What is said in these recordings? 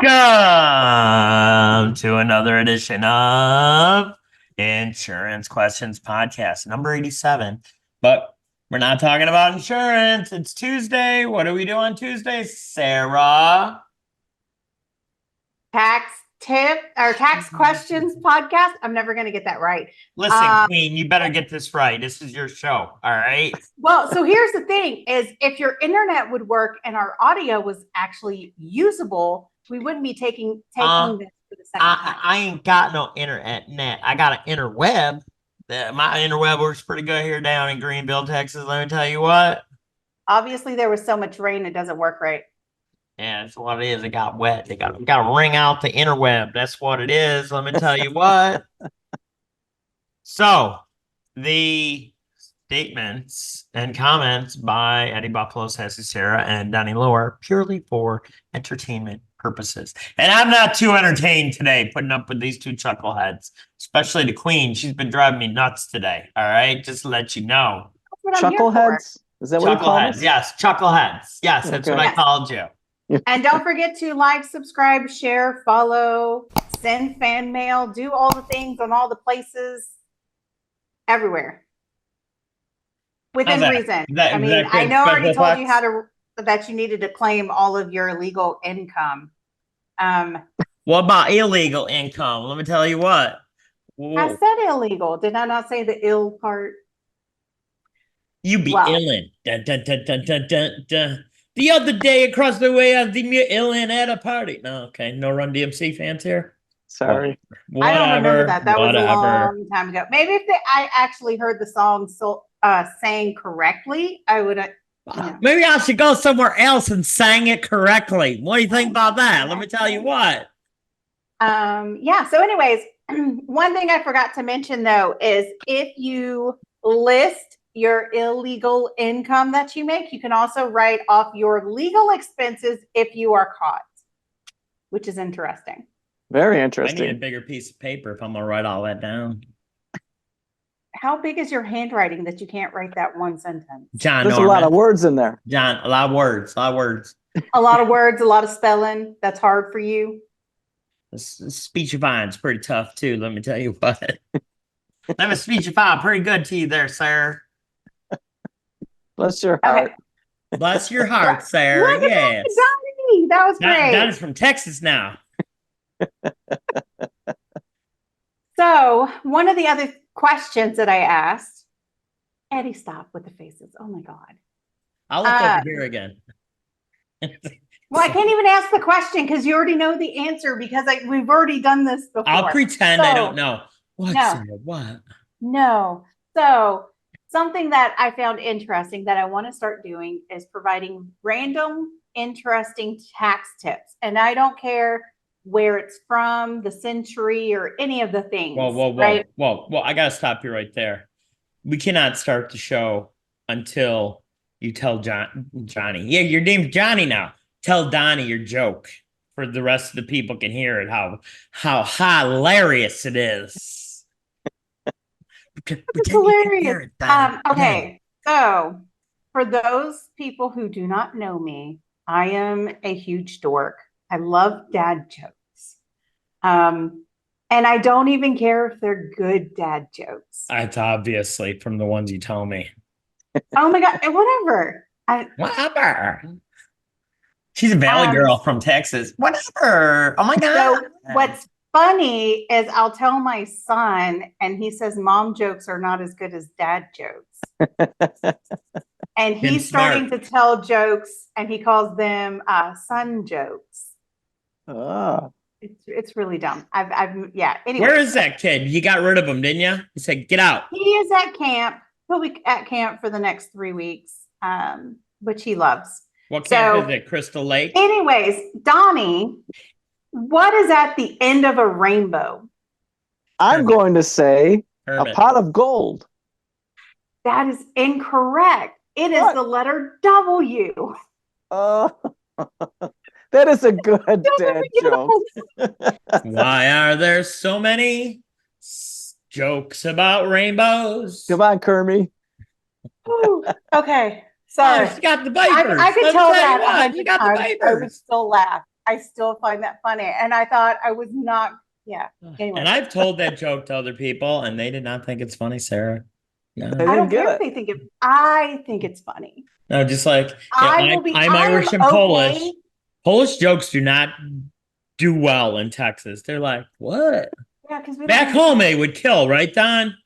Welcome to another edition of Insurance Questions Podcast, number 87. But we're not talking about insurance. It's Tuesday. What do we do on Tuesday, Sarah? Tax tip or tax questions podcast. I'm never going to get that right. Listen, Queen, you better get this right. This is your show. All right. Well, so here's the thing is if your internet would work and our audio was actually usable, we wouldn't be taking this for the second time. I ain't got no internet. I got an interweb. My interweb works pretty good here down in Greenville, Texas. Let me tell you what. Obviously, there was so much rain, it doesn't work right. Yeah, that's what it is. It got wet. They got to wring out the interweb. That's what it is. Let me tell you what. So, the statements and comments by Eddie Buffalo, Sassy Sarah, and Donnie Lowe are purely for entertainment purposes. And I'm not too entertained today putting up with these two chuckleheads, especially the Queen. She's been driving me nuts today. All right, just to let you know. Chuckleheads? Is that what you call us? Yes, chuckleheads. Yes, that's what I called you. And don't forget to like, subscribe, share, follow, send fan mail, do all the things on all the places, everywhere. Within reason. I know I already told you that you needed to claim all of your illegal income. What about illegal income? Let me tell you what. Whoa. I said illegal. Did I not say the ill part? You be illin. Dun, dun, dun, dun, dun, dun, dun. The other day across the way, I think you're illin at a party. No, okay. No Run DMC fans here. Sorry. I don't remember that. That was a long time ago. Maybe if I actually heard the song sang correctly, I would have. Maybe I should go somewhere else and sang it correctly. What do you think about that? Let me tell you what. Yeah. So anyways, one thing I forgot to mention, though, is if you list your illegal income that you make, you can also write off your legal expenses if you are caught, which is interesting. Very interesting. I need a bigger piece of paper if I'm going to write all that down. How big is your handwriting that you can't write that one sentence? John, there's a lot of words in there. John, a lot of words. A lot of words, a lot of spelling. That's hard for you. Speechifying's pretty tough, too. Let me tell you what. Let me speechify pretty good to you there, sir. Bless your heart. Okay. Bless your heart, Sarah. Yes. That was great. Donnie's from Texas now. So, one of the other questions that I asked, Eddie, stop with the faces. Oh my God. I'll look over here again. Well, I can't even ask the question because you already know the answer because we've already done this before. I'll pretend I don't know. What? No. So, something that I found interesting that I want to start doing is providing random, interesting tax tips. And I don't care where it's from, the century, or any of the things. Whoa. I got to stop you right there. We cannot start the show until you tell Johnny. Yeah, your name's Johnny now. Tell Donnie your joke for the rest of the people can hear it, how hilarious it is. It's hilarious. Okay, so for those people who do not know me, I am a huge dork. I love dad jokes. And I don't even care if they're good dad jokes. That's obviously from the ones you tell me. Oh my God, whatever. Whatever. She's a Valley girl from Texas. Whatever. Oh my God. So what's funny is I'll tell my son and he says mom jokes are not as good as dad jokes. And he's starting to tell jokes and he calls them son jokes. Oh. It's really dumb. Yeah. Anyway. Where is that kid? You got rid of him, didn't you? You said, get out. He is at camp. He'll be at camp for the next 3 weeks, which he loves. What camp is it? Crystal Lake? Anyways, Donnie, what is at the end of a rainbow? I'm going to say a pot of gold. That is incorrect. It is the letter W. That is a good dad joke. Why are there so many jokes about rainbows? Come on, Kermie. Okay. Sorry. You got the vipers. I could tell that. You got the vipers. I would still laugh. I still find that funny. And I thought I was not, yeah. Anyway. And I've told that joke to other people, and they did not think it's funny, Sarah. No, I don't care if they think it. I think it's funny. no, just like I'm Irish and okay. Polish. Polish jokes do not do well in Texas. They're like, what? Yeah, because Back home they would kill, right, Don?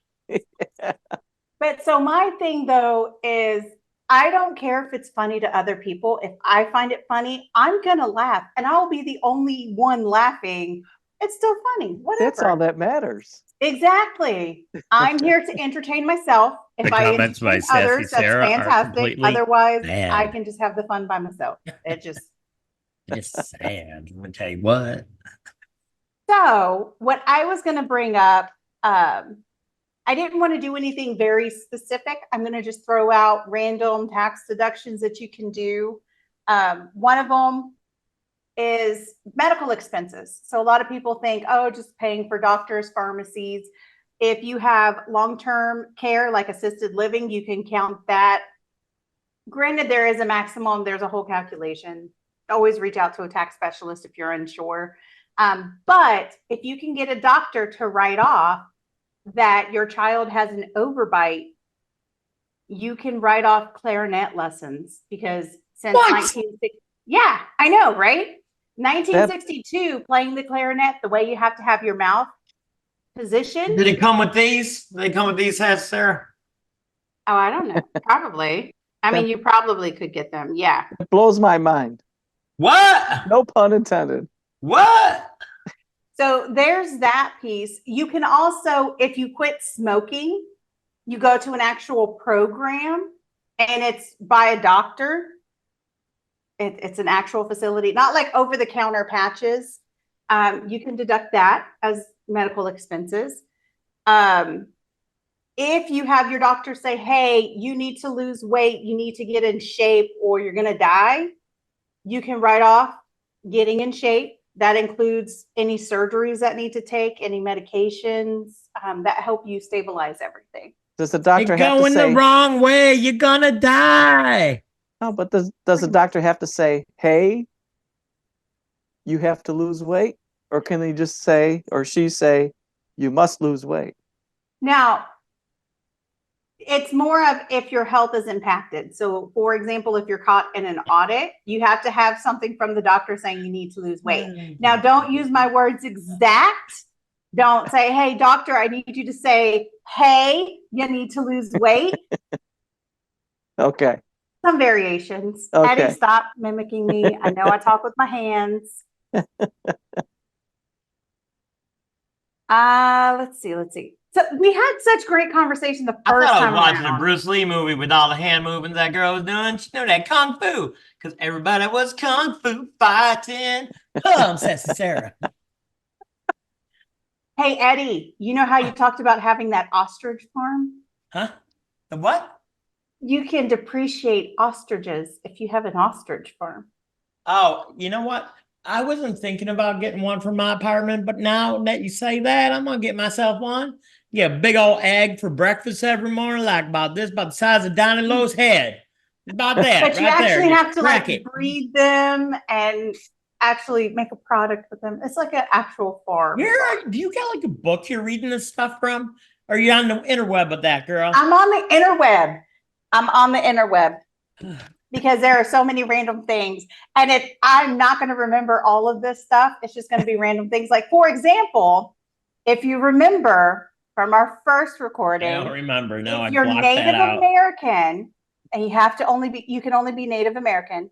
But so my thing though is I don't care if it's funny to other people. If I find it funny, I'm gonna laugh, and I'll be the only one laughing. It's still funny. Whatever. That's all that matters. Exactly. I'm here to entertain myself. If I comments by entertain Sassy others, that's Sarah are fantastic. completely Otherwise, bad. I can just have the fun by myself. It just It's sad. I'm gonna tell you what. So what I was going to bring up, I didn't want to do anything very specific. I'm going to just throw out random tax deductions that you can do. One of them is medical expenses. So a lot of people think, oh, just paying for doctors, pharmacies. If you have long-term care, like assisted living, you can count that. Granted, there is a maximum. There's a whole calculation. Always reach out to a tax specialist if you're unsure. But if you can get a doctor to write off that your child has an overbite, you can write off clarinet lessons because since 1960, yeah, I know, right? 1962, playing the clarinet the way you have to have your mouth positioned. Did it come with these? Did they come with these hats, Sarah? Oh, I don't know. Probably. I mean, you probably could get them. Yeah. It blows my mind. What? No pun intended. What? So there's that piece. You can also, if you quit smoking, you go to an actual program and it's by a doctor. It's an actual facility, not like over-the-counter patches. You can deduct that as medical expenses. If you have your doctor say, hey, you need to lose weight, you need to get in shape or you're going to die, you can write off getting in shape. That includes any surgeries that need to take, any medications that help you stabilize everything. Does the doctor You're have to going say the wrong way? You're gonna die. no? But does the doctor have to say, "Hey, you have to lose weight," or can they just say, or she say, "You must lose weight"? Now, it's more of if your health is impacted. So, for example, if you're caught in an audit, you have to have something from the doctor saying you need to lose weight. Now, don't use my words exact. Don't say, hey, doctor, I need you to say, hey, you need to lose weight. Okay. Some variations. Okay. Eddie, stop mimicking me. I know I talk with my hands. Let's see. So we had such great conversation the first time. I was watching a Bruce Lee movie with all the hand movements that girl was doing. She knew that kung fu because everybody was kung fu fighting. I'm Sassy Sarah. Hey, Eddie, you know how you talked about having that ostrich farm? Huh? The what? You can depreciate ostriches if you have an ostrich farm. Oh, you know what? I wasn't thinking about getting one for my apartment, but now that you say that, I'm gonna get myself one. Get a big old egg for breakfast every morning, like about the size of Donnie Lowe's head. About that. But you actually have to like it. breed them and actually make a product with them. It's like an actual farm. Do you got like a book you're reading this stuff from? Or are you on the interweb with that, girl? I'm on the interweb because there are so many random things. And if I'm not going to remember all of this stuff, it's just going to be random things. Like, for example, if you remember from our first recording, I don't remember. No, if you're Native American and you can only be Native American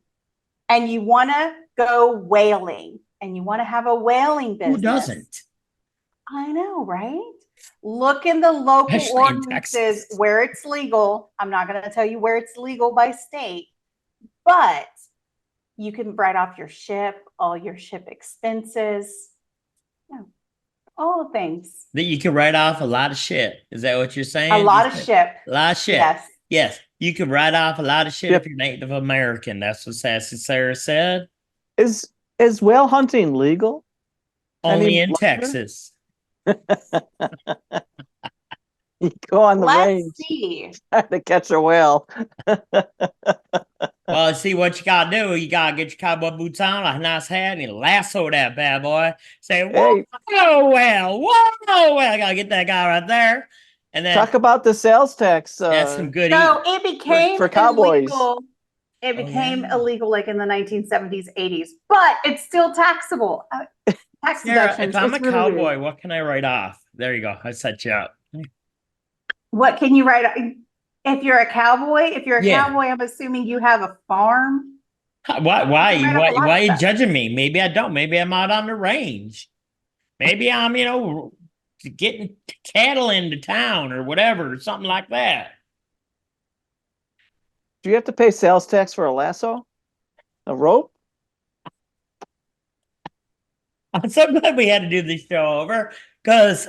and you want to go whaling and you want to have a whaling business. Who doesn't? I know, right? Look in the local ordinances where it's legal. I'm not going to tell you where it's legal by state, but you can write off your ship, all your ship expenses, all the things. That you can write off a lot of shit. Is that what you're saying? A lot of ship. A lot of shit. Yes. Yes. You can write off a lot of shit if you're Native American. That's what Sassy Sarah said. Is whale hunting legal? Only in Texas. You go on the range see. trying to catch a whale. Well, see what you gotta do. You gotta get your cowboy boots on, a nice hat, and you lasso that bad boy. Say, whoa, Hey. well, whoa, well. I gotta get that guy right there. And then Talk about the sales tax. that's some good So eating. it became for cowboys. illegal. It Oh, became yeah. illegal like in the 1970s, 80s, but it's still taxable. Tax Sarah, deductions. if I'm It's a really cowboy, weird. what can I write off? There you go. I set you up. What can you write? If you're a cowboy, Yeah. I'm assuming you have a farm. Why? Why? You write off Why? a lot Why of are you stuff. judging me? Maybe I don't. Maybe I'm out on the range. Maybe I'm, getting cattle into town or whatever, or something like that. Do you have to pay sales tax for a lasso? A rope? I'm so glad we had to do this show over because,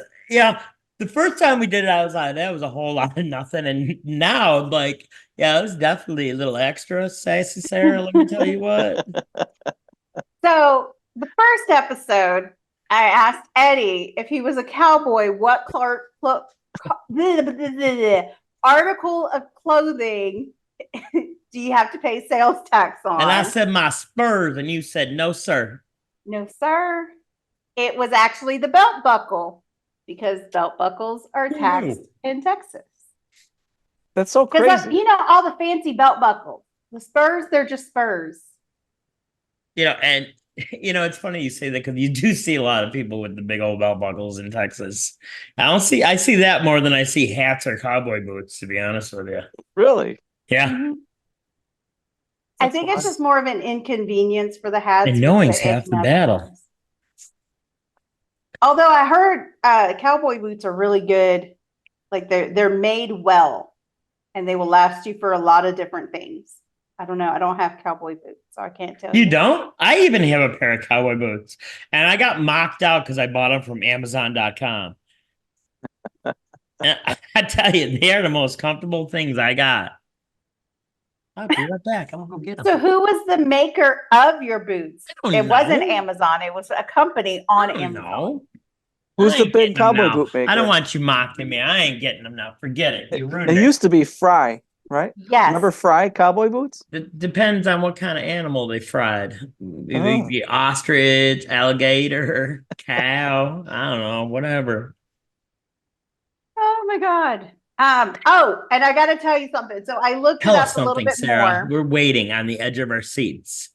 the first time we did it, I was like, that was a whole lot of nothing. And now, like, yeah, it was definitely a little extra, Sassy Sarah. Let me tell you what. So the first episode, I asked Eddie if he was a cowboy, what article of clothing do you have to pay sales tax on? And I said my spurs, and you said, no, sir. No, sir. It was actually the belt buckle because belt buckles are taxed in Texas. That's so Because crazy. all the fancy belt buckles. The spurs, they're just spurs. And it's funny you say that because you do see a lot of people with the big old belt buckles in Texas. I see that more than I see hats or cowboy boots, to be honest with you. Really? Yeah. Mm-hmm. I think it's just more of an inconvenience for the hats. And knowing's half the battle. Although I heard cowboy boots are really good. Like they're made well and they will last you for a lot of different things. I don't know. I don't have cowboy boots, so I can't tell you. You don't? I even have a pair of cowboy boots. And I got mocked out because I bought them from Amazon.com. And I tell you, they are the most comfortable things I got. I'll be right back. I'm gonna go get them. So who was the maker of your boots? It wasn't know. Amazon. It was a company on Amazon. No. Who's the big cowboy boot maker? I don't want you mocking me. I ain't getting them now. Forget it. You ruined It it. used to be Fry, right? Yes. Remember Fry cowboy boots? It depends on what kind of animal they fried. The ostrich, alligator, cow. I don't know, whatever. Oh my God. And I got to tell you something. So I looked Tell it us up a little something, bit Sarah. more. We're waiting on the edge of our seats.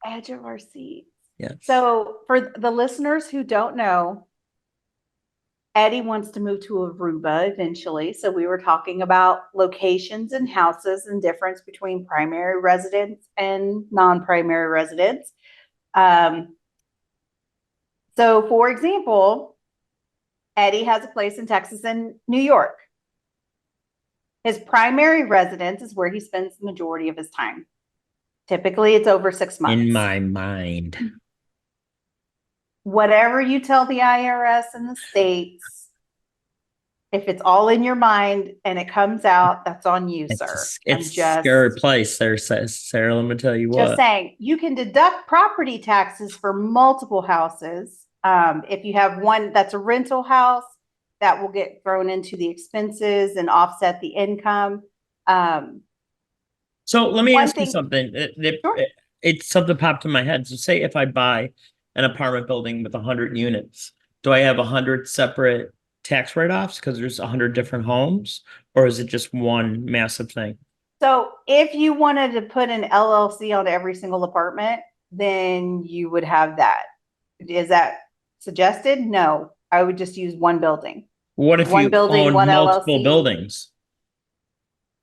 Edge of our seats. Yeah. So for the listeners who don't know, Eddie wants to move to Aruba eventually. So we were talking about locations and houses and difference between primary residents and non-primary residents. So for example, Eddie has a place in Texas and New York. His primary residence is where he spends the majority of his time. Typically, it's over 6 months. In my mind. Whatever you tell the IRS in the States, if it's all in your mind and it comes out, that's on you, sir. It's a scary place there, Sarah. Let me tell you what. Just saying, you can deduct property taxes for multiple houses. If you have one that's a rental house, that will get thrown into the expenses and offset the income. So let me ask you something. Sure. It's something popped in my head. So say if I buy an apartment building with 100 units, do I have 100 separate tax write-offs because there's 100 different homes, or is it just one massive thing? So if you wanted to put an LLC on every single apartment, then you would have that. Is that suggested? No, I would just use one building. What if you own multiple buildings?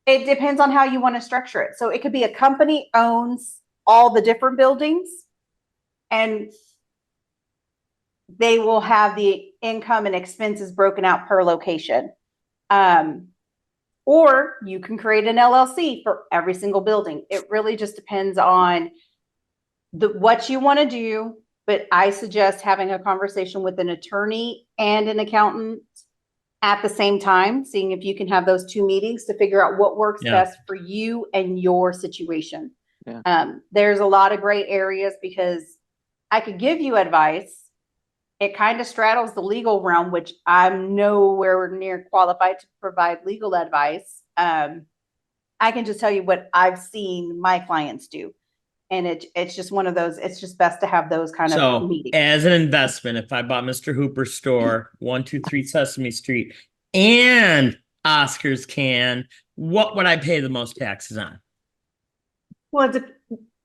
It depends on how you want to structure it. So it could be a company owns all the different buildings and they will have the income and expenses broken out per location. Or you can create an LLC for every single building. It really just depends on what you want to do. But I suggest having a conversation with an attorney and an accountant at the same time, seeing if you can have those two meetings to figure out what works best for you and your situation. Yeah. There's a lot of gray areas because I could give you advice. It kind of straddles the legal realm, which I'm nowhere near qualified to provide legal advice. I can just tell you what I've seen my clients do. And it's just one of those, it's just best to have those kind of So meetings. as an investment, if I bought Mr. Hooper's store, 123 Sesame Street, and Oscar's Can, what would I pay the most taxes on? Well,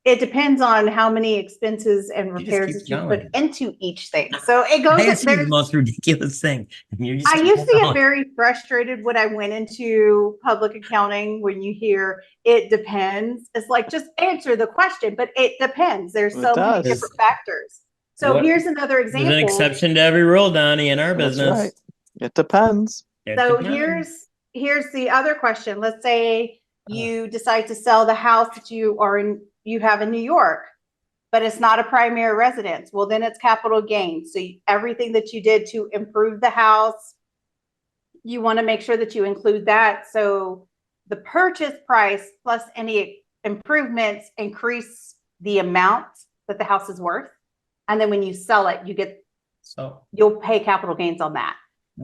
it depends on how many expenses and You just repairs keep that you going. put into each thing. So it I goes, asked you the there's, most ridiculous thing. And you just I keep used to get going. very frustrated when I went into public accounting when you hear it depends. It's like, just answer the question, but it depends. There's It so many does. different factors. So What- here's another There's an example. exception to every rule, Donnie, in our That's business. right. It depends. It So depends. here's the other question. Let's say you decide to sell the house that you have in New York, but it's not a primary residence. Well, then it's capital gain. So everything that you did to improve the house, you want to make sure that you include that. So the purchase price plus any improvements increase the amount that the house is worth. And then when you sell it, you'll pay capital gains on that.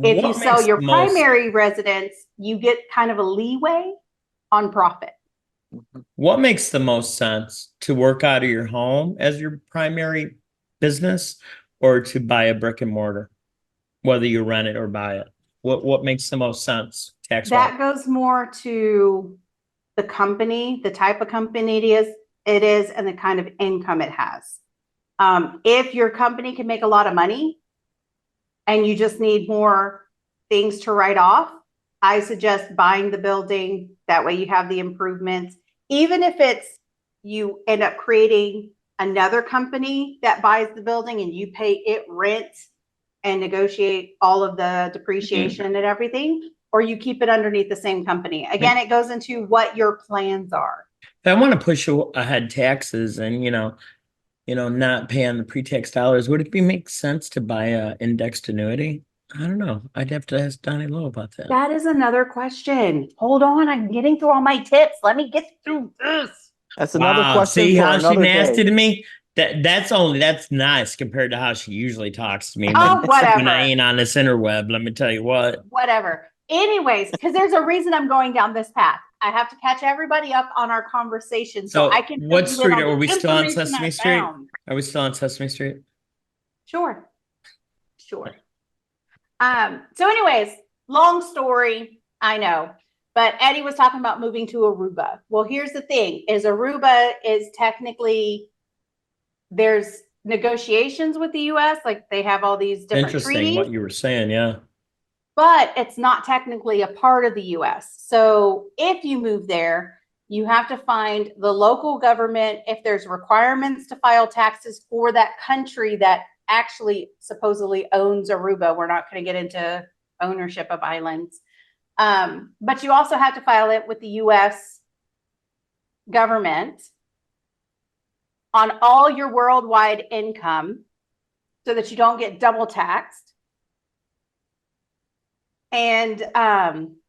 If you sell your primary residence, you get kind of a leeway on profit. What makes the most sense, to work out of your home as your primary business, or to buy a brick and mortar, whether you rent it or buy it? What makes the most sense tax wise? That goes more to the company, the type of company it is, and the kind of income it has. If your company can make a lot of money and you just need more things to write off, I suggest buying the building. That way you have the improvements. Even if you end up creating another company that buys the building and you pay it rent and negotiate all of the depreciation and everything, or you keep it underneath the same company. Again, it goes into what your plans are. If I want to push ahead taxes and, not pay on the pre-tax dollars, would it make sense to buy a indexed annuity? I don't know. I'd have to ask Donnie Lowe about that. That is another question. Hold on. I'm getting through all my tips. Let me get through this. That's another Wow, question see for how she another nasty day. to me? That's nice compared to how she usually talks to me. Oh, whatever. When I ain't on this interweb, let me tell you what. Whatever. Anyways, because there's a reason I'm going down this path. I have to catch everybody up on our conversation so I can. What street are we still on? Information Sesame I Street? found. Are we still on Sesame Street? Sure. So anyways, long story, I know, but Eddie was talking about moving to Aruba. Well, here's the thing, is Aruba is technically, there's negotiations with the US, like they have all these different Interesting treaties, what you were saying, yeah. but it's not technically a part of the US. So if you move there, you have to find the local government, if there's requirements to file taxes for that country that actually supposedly owns Aruba. We're not going to get into ownership of islands. But you also have to file it with the US government on all your worldwide income so that you don't get double taxed. And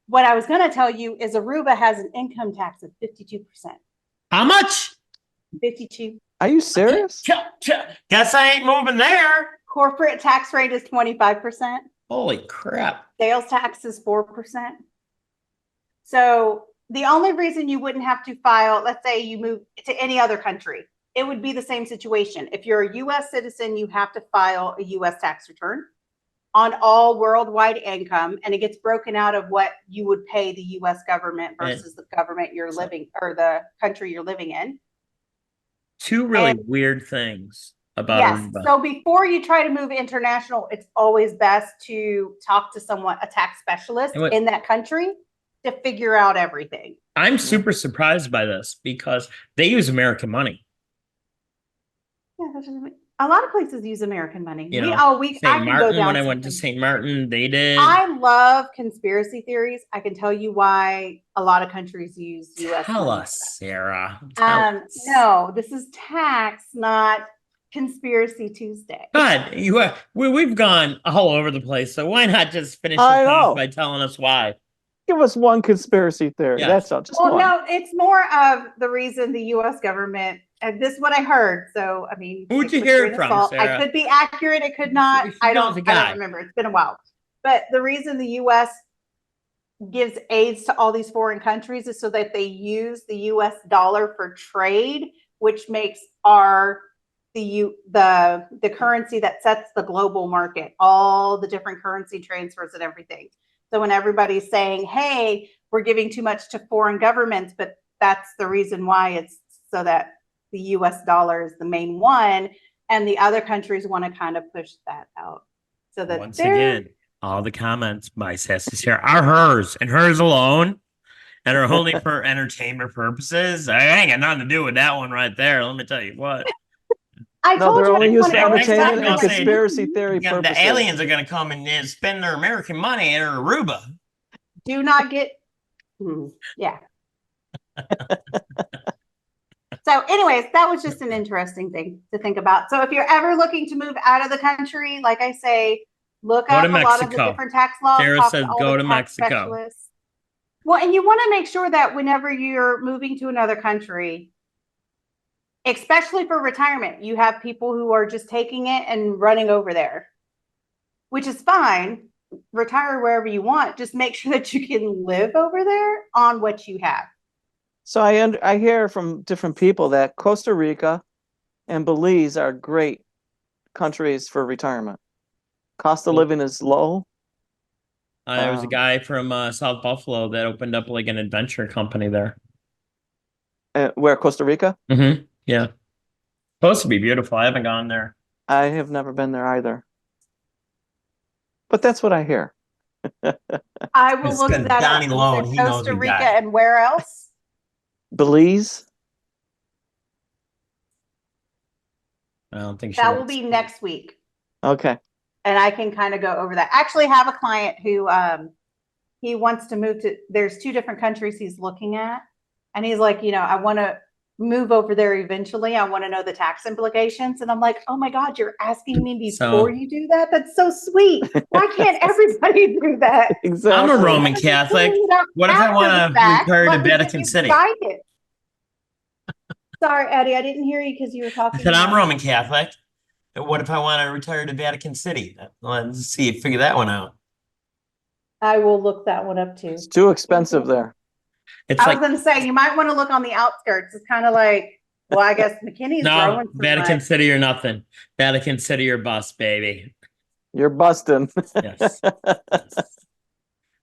what I was going to tell you is Aruba has an income tax of 52%. How much? 52. Are you serious? Guess I ain't moving there. Corporate tax rate is 25%. Holy crap. Sales tax is 4%. So the only reason you wouldn't have to file, let's say you move to any other country, it would be the same situation. If you're a US citizen, you have to file a US tax return on all worldwide income, and it gets broken out of what you would pay the US government versus the government you're living, or the country you're living in. Two really weird things about Aruba. So before you try to move international, it's always best to talk to someone, a tax specialist in that country, to figure out everything. I'm super surprised by this because they use American money. Yeah, a lot of places use American money. St. I can Martin, go down when I went to St. Martin, they did. I love conspiracy theories. I can tell you why a lot of countries use US Tell money. us, Sarah. No, this is tax, not Conspiracy Tuesday. God, we've gone all over the place, so why not just finish this off by telling us why? Give us one conspiracy theory. Yeah. That's all. Just well, one. no, it's more of the reason the U.S. government, and this is what I heard. So, I mean, who'd you hear it from, Sarah? I could be accurate. It could not. I don't remember. It's been a while. But the reason the U.S. gives aids to all these foreign countries is so that they use the US dollar for trade, which makes the currency that sets the global market, all the different currency transfers and everything. So when everybody's saying, hey, we're giving too much to foreign governments, but that's the reason why, it's so that the US dollar is the main one, and the other countries want to kind of push that out. So that Once again, all the comments by Sassy Sarah are hers and hers alone, and are only for entertainment purposes. I ain't got nothing to do with that one right there. Let me tell you what. I No, told they're you only I used wanted for to entertainment explain and it. conspiracy theory Yeah, purposes. the aliens are going to come and spend their American money in Aruba. Do not get, yeah. So anyways, that was just an interesting thing to think about. So if you're ever looking to move out of the country, like I say, look Go up to a lot of the Mexico. different tax laws. Sarah Talk says to all go the to tax Mexico. specialists. Well, and you want to make sure that whenever you're moving to another country, especially for retirement, you have people who are just taking it and running over there, which is fine. Retire wherever you want. Just make sure that you can live over there on what you have. So I hear from different people that Costa Rica and Belize are great countries for retirement. Cost of living is low. There was a guy from South Buffalo that opened up like an adventure company there. Where, Costa Rica? Mm-hmm. Yeah. Supposed to be beautiful. I haven't gone there. I have never been there either. But that's what I hear. I will It's look been that Donnie up. Lone. So He knows Costa the Rica guy. and where else? Belize? I don't think she That will likes be it. next week. Okay. And I can kind of go over that. Actually have a client who he wants to move to, there's 2 different countries he's looking at. And he's like, I want to move over there eventually. I want to know the tax implications. And I'm like, oh my God, you're asking me before you do that? That's so sweet. Why can't everybody do that? Exactly. I'm a Roman Catholic. What if I want to retire to Vatican City? Sorry, Eddie, I didn't hear you because you were I talking. said I'm Roman Catholic. What if I want to retire to Vatican City? Let's see, figure that one out. I will look that one up too. It's too expensive there. It's I like, was going to say, you might want to look on the outskirts. It's kind of like, well, I guess McKinney's no, growing so Vatican much. City or nothing. Vatican City or bust, baby. You're busting. Yes. I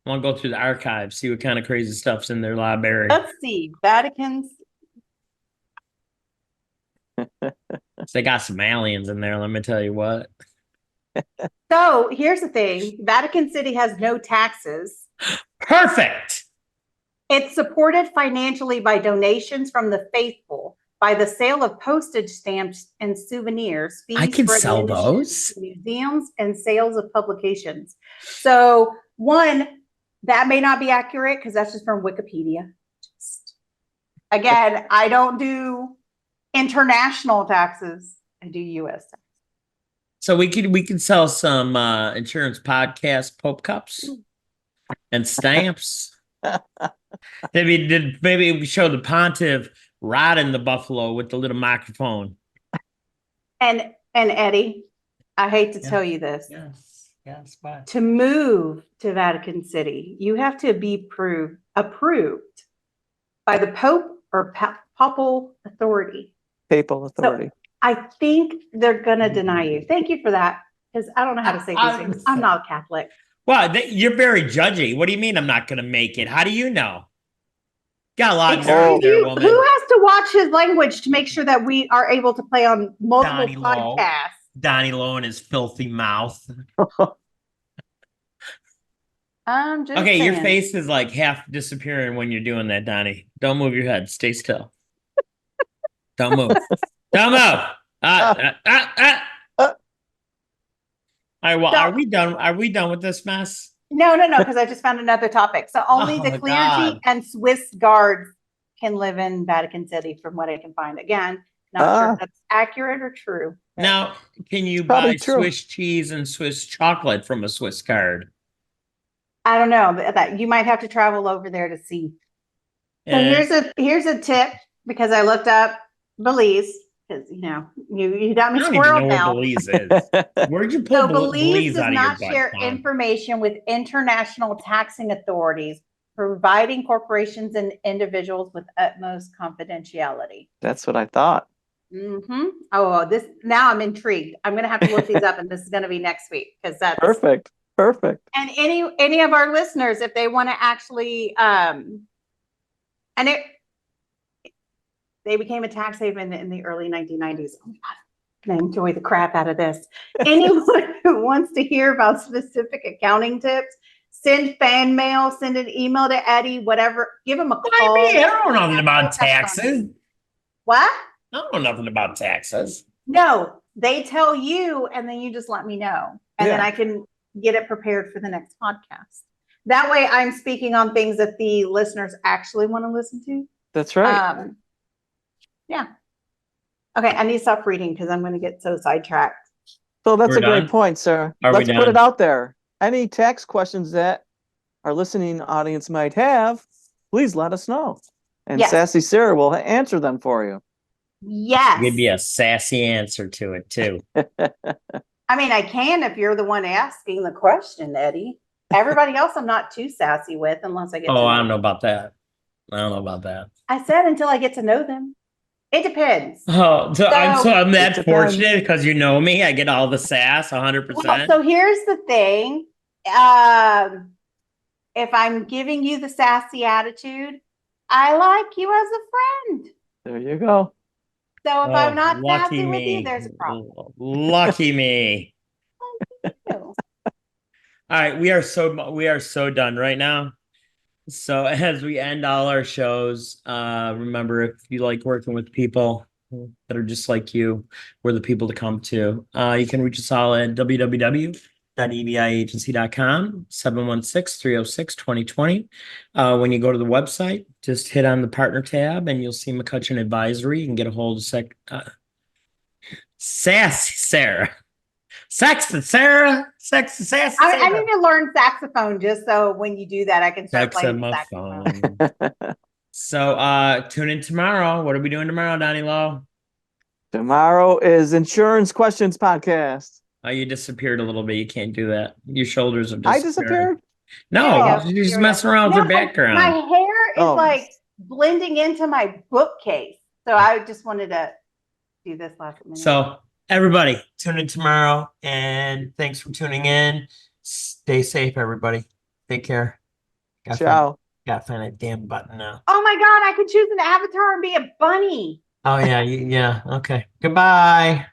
want to go through the archives, see what kind of crazy stuff's in their library. Let's see, Vatican's. They got some aliens in there, let me tell you what. So here's the thing. Vatican City has no taxes. Perfect. It's supported financially by donations from the faithful, by the sale of postage stamps and souvenirs. I can for sell admissions those. to museums and sales of publications. So one, that may not be accurate because that's just from Wikipedia. Again, I don't do international taxes. I do U.S. taxes. So we could sell some insurance podcast Pope cups and stamps. Maybe we show the pontiff riding the buffalo with the little microphone. And Eddie, I hate to tell you this. Yes, but To move to Vatican City, you have to be approved by the Pope or papal authority. Papal authority. So I think they're gonna deny you. Thank you for that, because I don't know how to say these things. I'm not a Catholic. Well, you're very judgy. What do you mean I'm not going to make it? How do you know? Got a lot of nerve there, woman. Who has to watch his language to make sure that we are able to play on multiple Donnie Lowe. podcasts? Donnie Lowe and his filthy mouth. I'm just Okay, saying. your face is like half disappearing when you're doing that, Donnie. Don't move your head. Stay still. Don't move. Don't move. All right, well, are we done? Are we done with this mess? No, because I just found another topic. So only the clergy God. and Swiss guards can live in Vatican City, from what I can find. Again, not sure if that's accurate or true. Now, can you probably buy true. Swiss cheese and Swiss chocolate from a Swiss card? I don't know that you might have to travel over there to see. So here's a tip, because I looked up Belize. because you got me I don't even know squirreled where now. Belize is. Where'd you pull So Belize does out of your not butt, share Tom? information with international taxing authorities, providing corporations and individuals with utmost confidentiality. That's what I thought. Oh, this now I'm intrigued. I'm gonna have to look these up, and this is gonna be next week because that's Perfect. Perfect. And any of our listeners, if they want to actually, they became a tax haven in the early 1990s. Oh my God, I enjoy the crap out of this. Anyone who wants to hear about specific accounting tips, send fan mail, send an email to Eddie, whatever. Give him a call. I don't know nothing about taxes. What? I don't know nothing about taxes. No, they tell you, and then you just let me know, and then I can get it prepared for the next podcast. That way, I'm speaking on things that the listeners actually want to listen to. That's right. Yeah. Okay, I need to stop reading because I'm going to get so sidetracked. So that's We're a great done? point, sir. Are we Let's put done? it out there. Any tax questions that our listening audience might have, please let us know. And Yes. Sassy Sarah will answer them for you. Yes. Give you a sassy answer to it too. I mean, I can if you're the one asking the question, Eddie. Everybody else I'm not too sassy with unless I get to know I don't know them. about that. I don't know about that. I said until I get to know them. It depends. Oh, I'm that It depends. fortunate because you know me. I get all the sass, 100%. Well, so here's the thing. If I'm giving you the sassy attitude, I like you as a friend. There you go. So if I'm not lucky sassy with me. you, there's a problem. Lucky me. All right, we are so done right now. So as we end all our shows, remember, if you like working with people that are just like you, we're the people to come to. You can reach us all at www.ebiagency.com, 716-306-2020. When you go to the website, just hit on the partner tab and you'll see McCutcheon Advisory. You can get a hold of Sassy Sarah. Sexy Sarah. Sassy Sarah. I need to learn saxophone just so when you do that, I can start playing the saxophone. So tune in tomorrow. What are we doing tomorrow, Donnie Lowe? Tomorrow is Insurance Questions Podcast. Oh, you disappeared a little bit. You can't do that. Your shoulders have I disappeared. disappeared? No, Yeah, you're just messing around with your background. My hair is Oh. like blending into my bookcase. So I just wanted to do this last minute. So everybody, tune in tomorrow, and thanks for tuning in. Stay safe, everybody. Take care. Ciao. Gotta find that damn button now. Oh my God, I could choose an avatar and be a bunny. Oh yeah, yeah. Okay. Goodbye.